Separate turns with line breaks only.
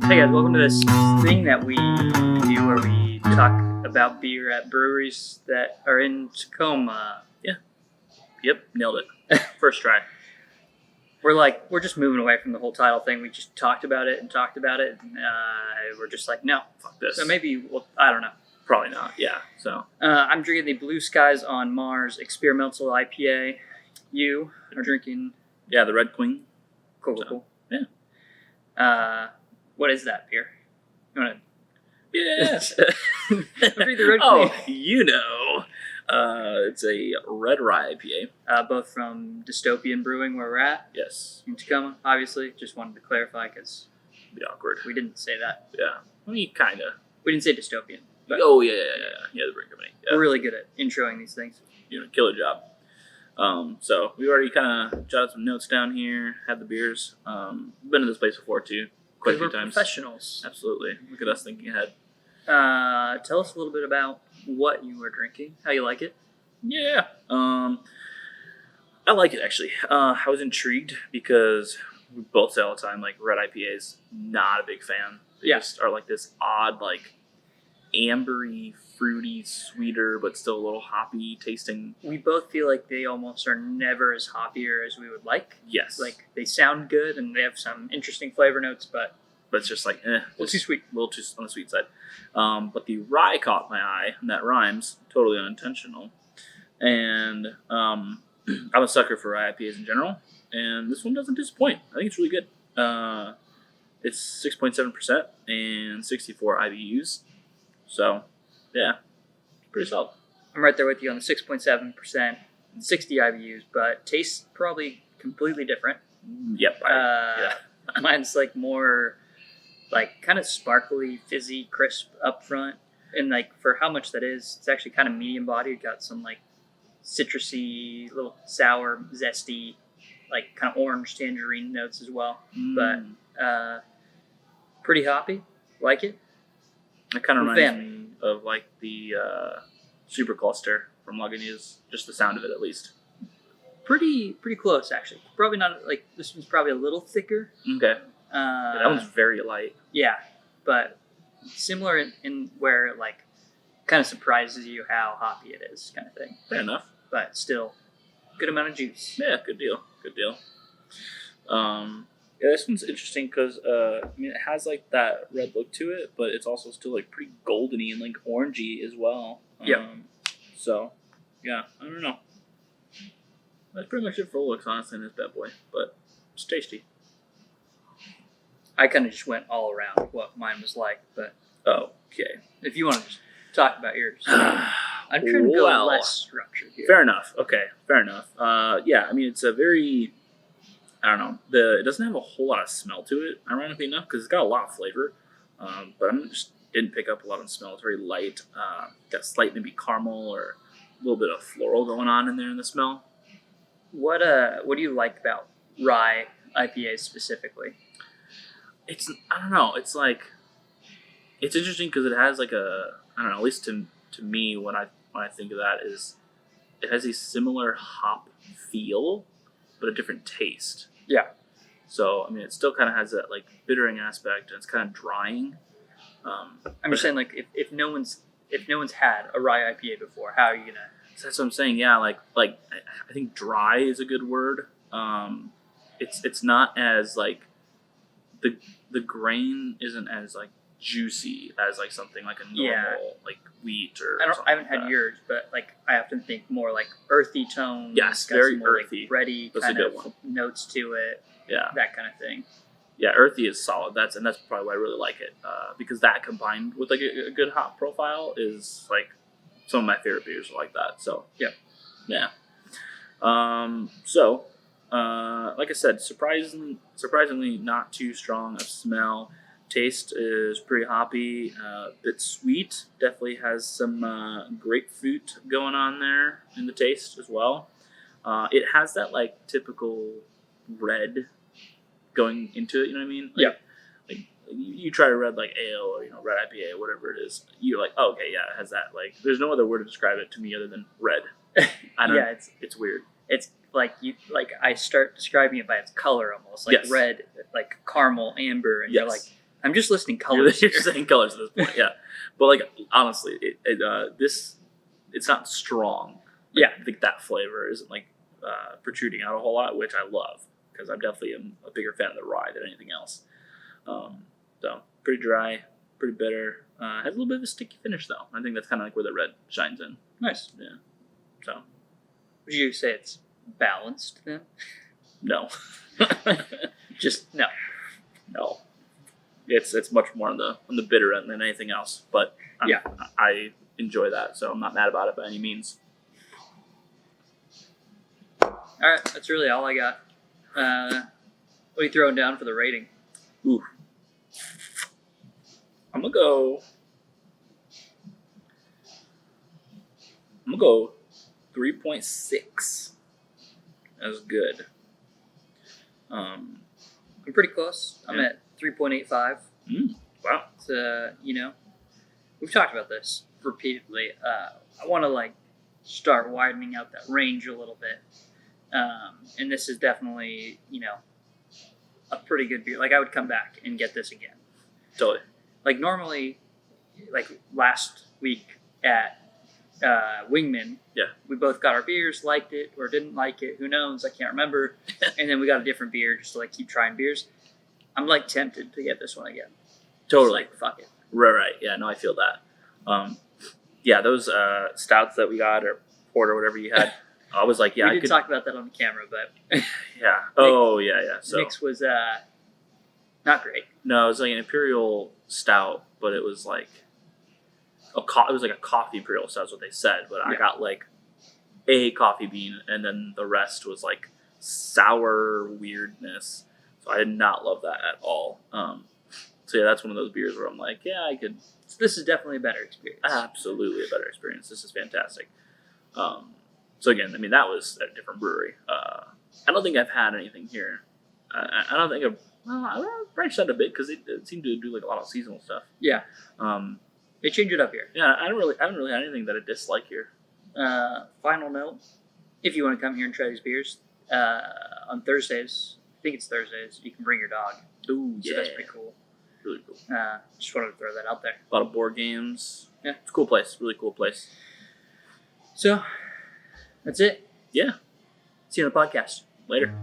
Hey guys, welcome to this thing that we do where we talk about beer at breweries that are in Tacoma.
Yep, nailed it. First try.
We're just moving away from the whole title thing. We just talked about it. And we're just like, no,
Fuck this.
So maybe, I don't know.
Probably not, yeah. So
I'm drinking the Blue Skies on Mars Experimental IPA. You are drinking...
yeah, the Red Queen.
Cool.
Yeah.
What is that beer? You want
Yes.
to drink the Red Queen?
Oh, you know. It's a red rye IPA.
Both from Dystopian Brewing, where we're at
Yes.
in Tacoma. Obviously, just wanted to clarify because
Be awkward.
we didn't say that.
Yeah. I mean, kinda.
We didn't say Dystopian. But
Oh yeah, the brewing company. Yeah.
we're really good at introing these things.
You're doing a killer job. So we already kind of jotted some notes down here. Had the beers. Been to this place before too, quite a few
We're
times.
professionals.
Absolutely. Look at us thinking ahead.
Tell us a little bit about what you are drinking, how you like it.
Yeah. I like it actually. I was intrigued because we both say all the time, like, red IPAs, not a big fan. They
Yeah.
just are like this odd, like, ambery, fruity, sweeter, but still a little hoppy tasting.
We both feel like they almost are never as hoppier as we would like.
Yes.
Like, they sound good and they have some interesting flavor notes, but
it's just like,
little too sweet.
A little too on the sweet side. But the rye caught my eye, and that rhymes, totally unintentional. And I'm a sucker for rye IPAs in general, and this one doesn't disappoint. I think it's really good. It's 6.7% and 64 IBUs. So, yeah, pretty solid.
I'm right there with you on the 6.7% and 60 IBUs, but tastes probably completely different.
Yep.
Mine's like more like kind of sparkly, fizzy, crisp up front. And like for how much that is, it's actually kind of medium bodied. Got some like citrusy, little sour, zesty, like kind of orange tangerine notes as well. But pretty hoppy. Like it.
It kind of
I'm a
reminds
fan.
me of like the Super Cluster from Lagunitas, just the sound of it at least.
Pretty close actually. Probably not like this one's probably a little thicker.
Okay. Yeah, that one's very light.
Yeah, but similar in where it like kind of surprises you how hoppy it is, kind of thing.
Fair enough.
But still, good amount of juice.
Yeah, good deal. Yeah, this one's interesting because I mean, it has like that red look to it, but it's also still like pretty goldeny and like orangey as well.
Yeah.
So, yeah, I don't know. That's pretty much it for looks, honestly, in this bad boy, but it's tasty.
I kind of just went all around what mine was like, but
Okay.
if you want to just talk about yours, I'm trying to go
Well,
less structured here.
Fair enough. Okay, fair enough. Yeah, I mean, it's a very, I don't know, it doesn't have a whole lot of smell to it, ironically enough, because it's got a lot of flavor, but I just didn't pick up a lot of smell. It's very light. Got slight maybe caramel or a little bit of floral going on in there in the smell.
What do you like about rye IPAs specifically?
I don't know, it's like, it's interesting because it has like I don't know, at least to me, when I think of that, is it has a similar hop feel, but a different taste.
Yeah.
So, I mean, it still kind of has that like bittering aspect, and it's kind of drying.
I'm just saying, like, if no one's had a rye IPA before, how are you gonna?
So that's what I'm saying. Yeah, like I think dry is a good word. It's not as like the grain isn't as like juicy as like something like a normal like wheat or.
I haven't had yours, but like I often think more like earthy tones.
Yes,
got
very
some more,
earthy.
like, bready
That's a
kind
good
of
one.
notes to it.
Yeah,
That kind of thing.
yeah, earthy is solid. That's probably why I really like it, because that combined with like a good hop profile is like some of my favorite beers are like that. So
yeah.
Like I said, surprisingly not too strong of smell. Taste is pretty hoppy, a bit sweet. Definitely has some grapefruit going on there in the taste as well. It has that like typical red going into it. You know what I mean? Like, Like you try a red like ale or red IPA, whatever it is. You're like, oh, okay, yeah, it has that. Like, there's no other word to describe it to me other than red. I don't.
Yeah,
it's weird.
It's like I start describing it by its color almost, like
Yes.
red, like caramel, amber, and you're like, I'm just listing
You're
colors.
you're saying colors at this point, yeah. But like honestly, it's not strong. Like,
Yeah.
I think that flavor isn't like protruding out a whole lot, which I love because I'm definitely a bigger fan of the rye than anything else. So pretty dry, pretty bitter. Has a little bit of a sticky finish though. I think that's kind of like where the red shines in.
Nice.
Yeah. So
Would you say it's balanced then?
no,
Just no.
no. It's much more on the bitter end than anything else. But I enjoy that, so I'm not mad about it by any means.
All right, that's really all I got. What are you throwing down for the rating?
Ooh. I'm gonna go 3.6. That's good.
I'm pretty close. I'm at 3.85.
Wow.
It's, we've talked about this repeatedly. I want to start widening out that range a little bit. And this is definitely, a pretty good beer. I would come back and get this again.
Totally.
Normally, last week at Wingman, we both got our beers, liked it or didn't like it. Who knows? I can't remember. And then we got a different beer just to keep trying beers. I'm tempted to get this one again.
Totally.
Fuck it.
Right. Yeah, no, I feel that. Those stouts that we got or port or whatever you had, I was like, yeah,
we did talk about that on the camera, but
yeah. Oh, yeah. So
mix was not great.
No, it was like an imperial stout, but it was like it was like a coffee imperial stout. Is what they said, but I got a coffee bean, and then the rest was sour weirdness. So I did not love that at all. So yeah, that's one of those beers where I'm like, yeah, I could.
So this is definitely a better experience.
Absolutely a better experience. This is fantastic. So again, that was at a different brewery. I don't think I've had anything here. I don't think I've branched out a bit because it seemed to do a lot of seasonal stuff.
Yeah. They change it up here.
Yeah, I haven't really had anything that I dislike here.
Final note: if you want to come here and try these beers on Thursdays, I think it's Thursdays, you can bring your dog.
Ooh,
so that's pretty cool.
Really cool.
Just wanted to throw that out there.
A lot of board games.
Yeah,
it's a cool place. Really cool place.
So that's it.
Yeah.
See you on the podcast.
Later.